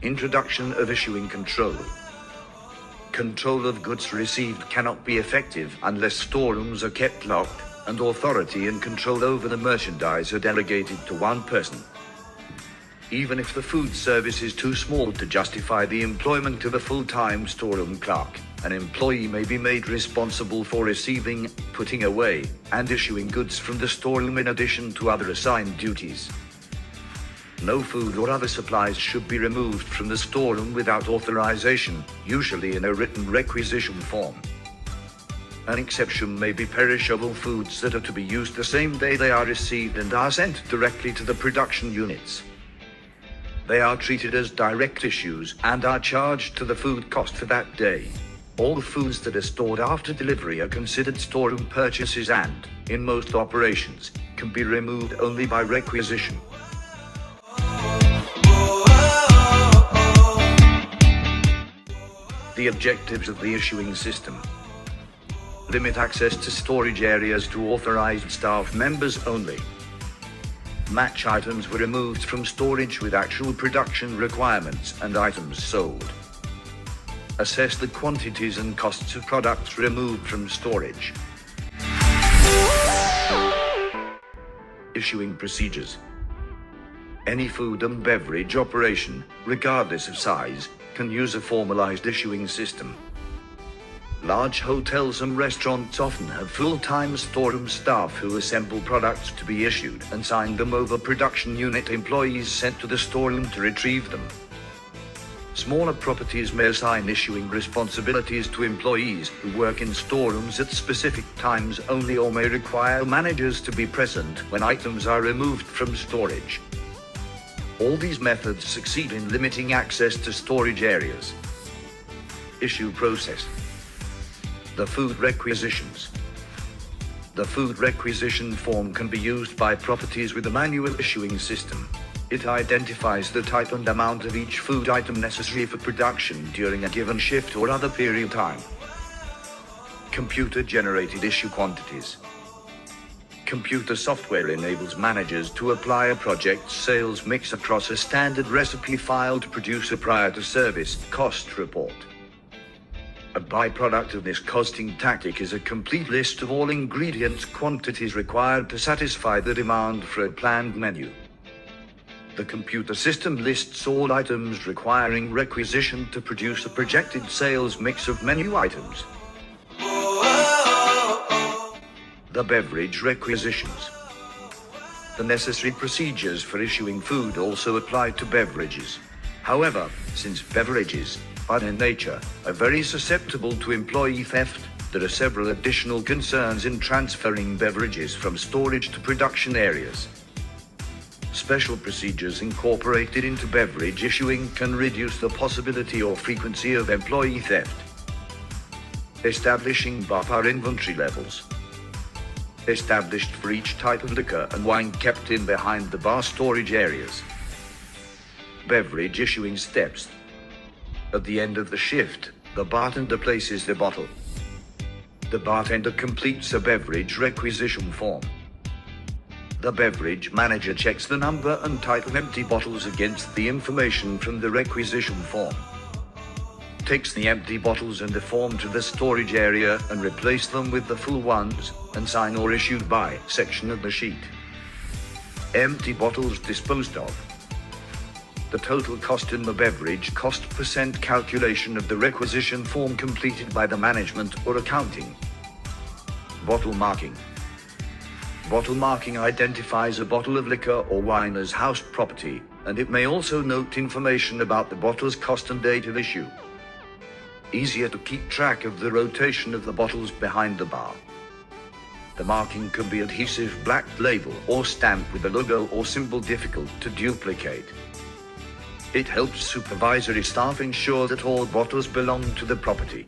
Introduction of issuing control. Control of goods received cannot be effective unless storerooms are kept locked, and authority and control over the merchandise are delegated to one person. Even if the food service is too small to justify the employment of a full-time storeroom clerk, an employee may be made responsible for receiving, putting away, and issuing goods from the storeroom in addition to other assigned duties. No food or other supplies should be removed from the storeroom without authorization, usually in a written requisition form. An exception may be perishable foods that are to be used the same day they are received and are sent directly to the production units. They are treated as direct issues and are charged to the food cost for that day. All foods that are stored after delivery are considered storeroom purchases and, in most operations, can be removed only by requisition. The objectives of the issuing system. Limit access to storage areas to authorized staff members only. Match items were removed from storage with actual production requirements and items sold. Assess the quantities and costs of products removed from storage. Issuing procedures. Any food and beverage operation, regardless of size, can use a formalized issuing system. Large hotels and restaurants often have full-time storeroom staff who assemble products to be issued and sign them over production unit employees sent to the storeroom to retrieve them. Smaller properties may assign issuing responsibilities to employees who work in storerooms at specific times only, or may require managers to be present when items are removed from storage. All these methods succeed in limiting access to storage areas. Issue process. The food requisitions. The food requisition form can be used by properties with a manual issuing system. It identifies the type and amount of each food item necessary for production during a given shift or other period of time. Computer-generated issue quantities. Computer software enables managers to apply a project sales mix across a standard recipe file to produce a prior-to-service cost report. A byproduct of this costing tactic is a complete list of all ingredients quantities required to satisfy the demand for a planned menu. The computer system lists all items requiring requisition to produce a projected sales mix of menu items. The beverage requisitions. The necessary procedures for issuing food also apply to beverages. However, since beverages, by their nature, are very susceptible to employee theft, there are several additional concerns in transferring beverages from storage to production areas. Special procedures incorporated into beverage issuing can reduce the possibility or frequency of employee theft. Establishing bar inventory levels. Established for each type of liquor and wine kept in behind the bar storage areas. Beverage issuing steps. At the end of the shift, the bartender places the bottle. The bartender completes a beverage requisition form. The beverage manager checks the number and type of empty bottles against the information from the requisition form. Takes the empty bottles and the form to the storage area and replace them with the full ones, and sign or issued by section of the sheet. Empty bottles disposed of. The total cost in the beverage cost percent calculation of the requisition form completed by the management or accounting. Bottle marking. Bottle marking identifies a bottle of liquor or wine as house property, and it may also note information about the bottle's cost and date of issue. Easier to keep track of the rotation of the bottles behind the bar. The marking can be adhesive black label or stamp with a logo or symbol difficult to duplicate. It helps supervisory staff ensure that all bottles belong to the property.